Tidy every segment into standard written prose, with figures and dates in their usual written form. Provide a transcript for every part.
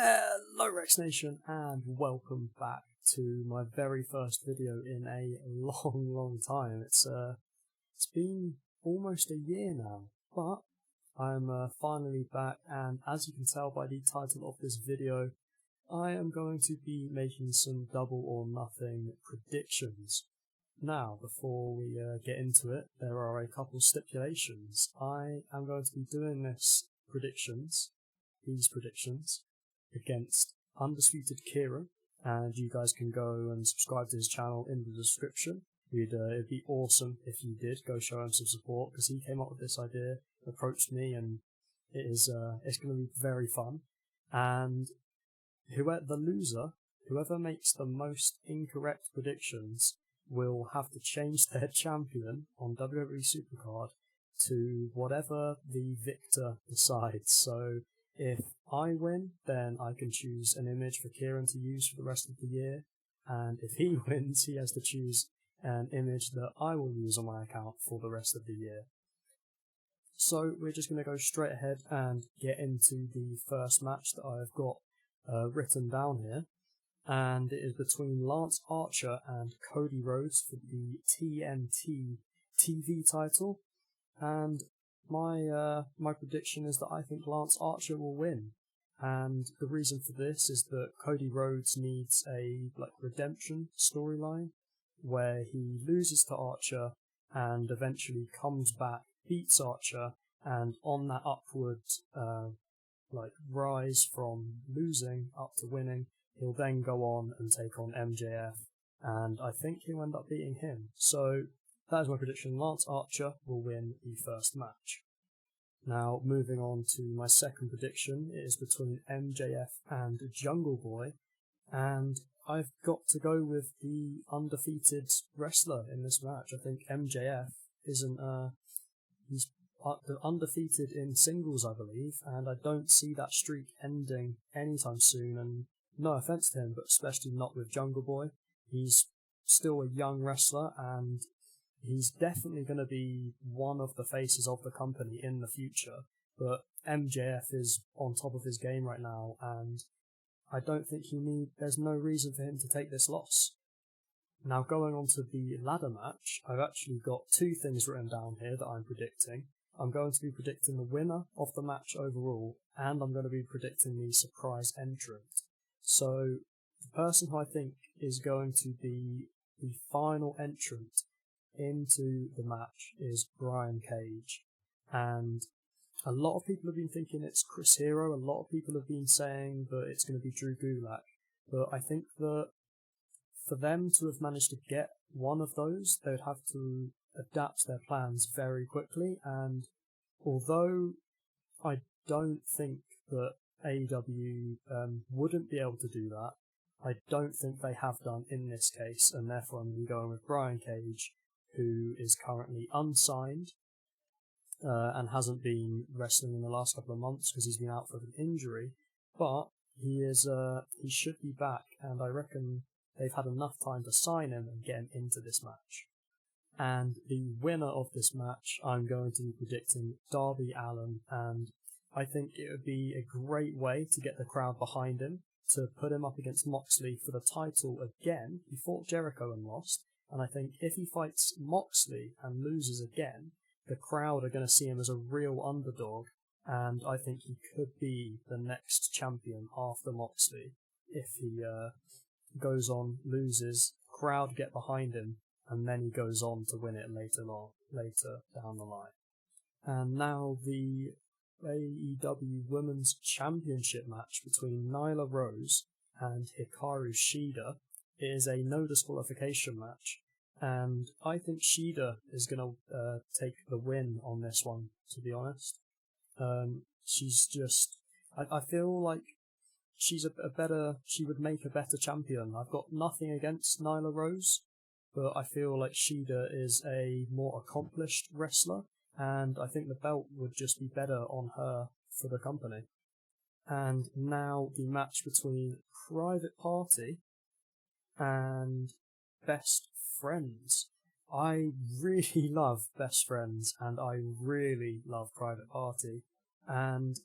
Hello Rex Nation and welcome back to my very first video in a long time. It's been almost a year now, but I'm finally back, and as you can tell by the title of this video, I am going to be making some double or nothing predictions. Now, before we get into it, there are a couple stipulations. I am going to be doing these predictions, against Undisputed Kieran, and you guys can go and subscribe to his channel in the description. It'd be awesome if you did go show him some support, because he came up with this idea, approached me, and it's going to be very fun. And whoever makes the most incorrect predictions will have to change their champion on WWE Supercard to whatever the victor decides. So if I win, then I can choose an image for Kieran to use for the rest of the year, and if he wins, he has to choose an image that I will use on my account for the rest of the year. So we're just going to go straight ahead and get into the first match that I've got written down here, and it is between Lance Archer and Cody Rhodes for the TNT TV title, and my prediction is that I think Lance Archer will win, and the reason for this is that Cody Rhodes needs a redemption storyline where he loses to Archer and eventually comes back, beats Archer, and on that upward rise from losing up to winning, he'll then go on and take on MJF, and I think he'll end up beating him. So that is my prediction. Lance Archer will win the first match. Now, moving on to my second prediction, it is between MJF and Jungle Boy, and I've got to go with the undefeated wrestler in this match. I think MJF isn't, he's undefeated in singles, I believe, and I don't see that streak ending anytime soon, and no offense to him, but especially not with Jungle Boy. He's still a young wrestler, and he's definitely going to be one of the faces of the company in the future, but MJF is on top of his game right now, and I don't think there's no reason for him to take this loss. Now, going on to the ladder match, I've actually got two things written down here that I'm predicting. I'm going to be predicting the winner of the match overall, and I'm going to be predicting the surprise entrant. So, the person who I think is going to be the final entrant into the match is Brian Cage, and a lot of people have been thinking it's Chris Hero. A lot of people have been saying that it's going to be Drew Gulak, but I think that for them to have managed to get one of those, they would have to adapt their plans very quickly, and although I don't think that AEW wouldn't be able to do that, I don't think they have done in this case, and therefore I'm going with Brian Cage, who is currently unsigned and hasn't been wrestling in the last couple of months because he's been out for an injury, but he should be back, and I reckon they've had enough time to sign him and get him into this match. And the winner of this match, I'm going to be predicting Darby Allin, and I think it would be a great way to get the crowd behind him, to put him up against Moxley for the title again. He fought Jericho and lost, and I think if he fights Moxley and loses again, the crowd are going to see him as a real underdog, and I think he could be the next champion after Moxley. If he goes on, loses, crowd get behind him, and then he goes on to win it later down the line. And now the AEW Women's Championship match between Nyla Rose and Hikaru Shida. It is a no disqualification match, and I think Shida is going to take the win on this one, to be honest. She's just, I feel like she would make a better champion. I've got nothing against Nyla Rose, but I feel like Shida is a more accomplished wrestler, and I think the belt would just be better on her for the company. And now the match between Private Party and Best Friends. I really love Best Friends, and I really love Private Party, and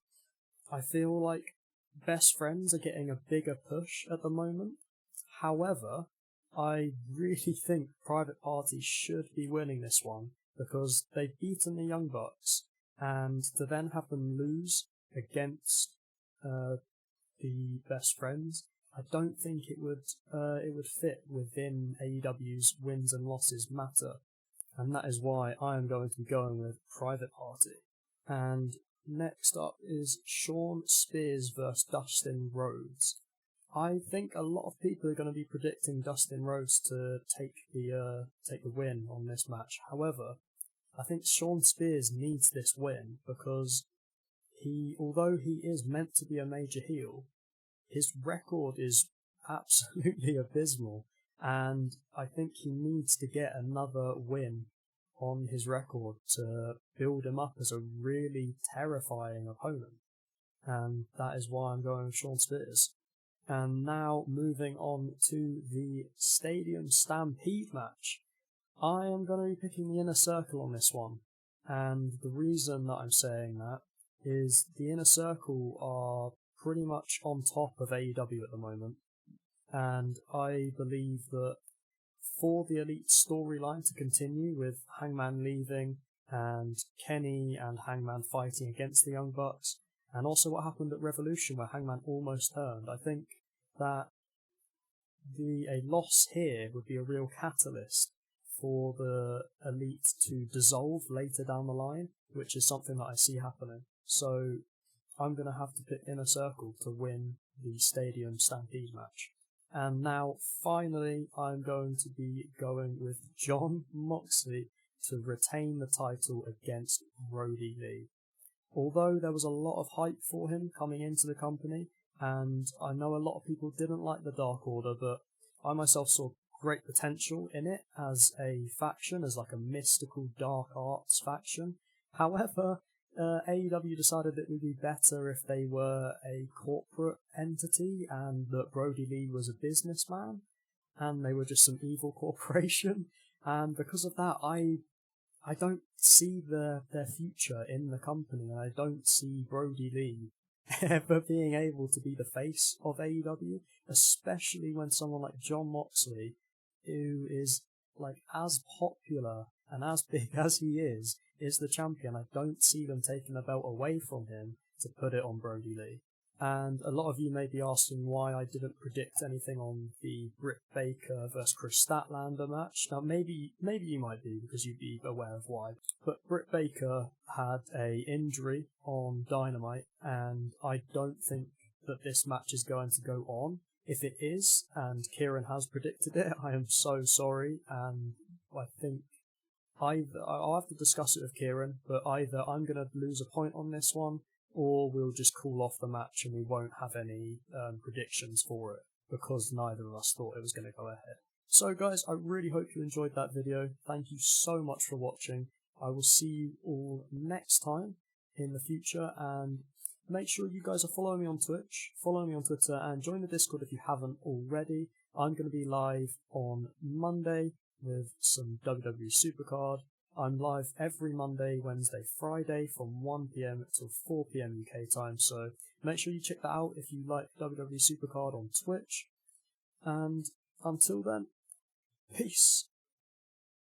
I feel like best friends are getting a bigger push at the moment. However, I really think Private Party should be winning this one because they've beaten the Young Bucks, and to then have them lose against the best friends, I don't think it would fit within AEW's wins and losses matter, and that is why I am going to be going with Private Party. And next up is Shawn Spears vs Dustin Rhodes. I think a lot of people are going to be predicting Dustin Rhodes to take the win on this match. However, I think Shawn Spears needs this win because although he is meant to be a major heel, his record is absolutely abysmal, and I think he needs to get another win on his record to build him up as a really terrifying opponent, and that is why I'm going with Shawn Spears. And now moving on to the Stadium Stampede match. I am going to be picking the Inner Circle on this one, and the reason that I'm saying that is the Inner Circle are pretty much on top of AEW at the moment, and I believe that for the Elite storyline to continue with Hangman leaving and Kenny and Hangman fighting against the Young Bucks, and also what happened at Revolution where Hangman almost turned, I think that a loss here would be a real catalyst for the Elite to dissolve later down the line, which is something that I see happening. So I'm going to have to pick Inner Circle to win the Stadium Stampede match. And now, finally, I'm going to be going with Jon Moxley to retain the title against Brodie Lee. Although there was a lot of hype for him coming into the company, and I know a lot of people didn't like the Dark Order, but I myself saw great potential in it as a faction, as like a mystical dark arts faction. However, AEW decided it would be better if they were a corporate entity and that Brodie Lee was a businessman and they were just some evil corporation, and because of that I don't see their future in the company, and I don't see Brodie Lee ever being able to be the face of AEW, especially when someone like Jon Moxley, who is like as popular and as big as he is the champion. I don't see them taking the belt away from him to put it on Brodie Lee. And a lot of you may be asking why I didn't predict anything on the Britt Baker versus Chris Statlander match. Now maybe you might be, because you'd be aware of why. But Britt Baker had a injury on Dynamite, and I don't think that this match is going to go on. If it is, and Kieran has predicted it, I am so sorry, and I think I'll have to discuss it with Kieran, but either I'm going to lose a point on this one, or we'll just call off the match and we won't have any predictions for it, because neither of us thought it was going to go ahead. So guys, I really hope you enjoyed that video. Thank you so much for watching. I will see you all next time in the future, and make sure you guys are following me on Twitch, follow me on Twitter, and join the Discord if you haven't already. I'm going to be live on Monday with some WWE Supercard. I'm live every Monday, Wednesday, Friday from 1 PM till 4 PM UK time, so make sure you check that out if you like WWE Supercard on Twitch. And until then, peace.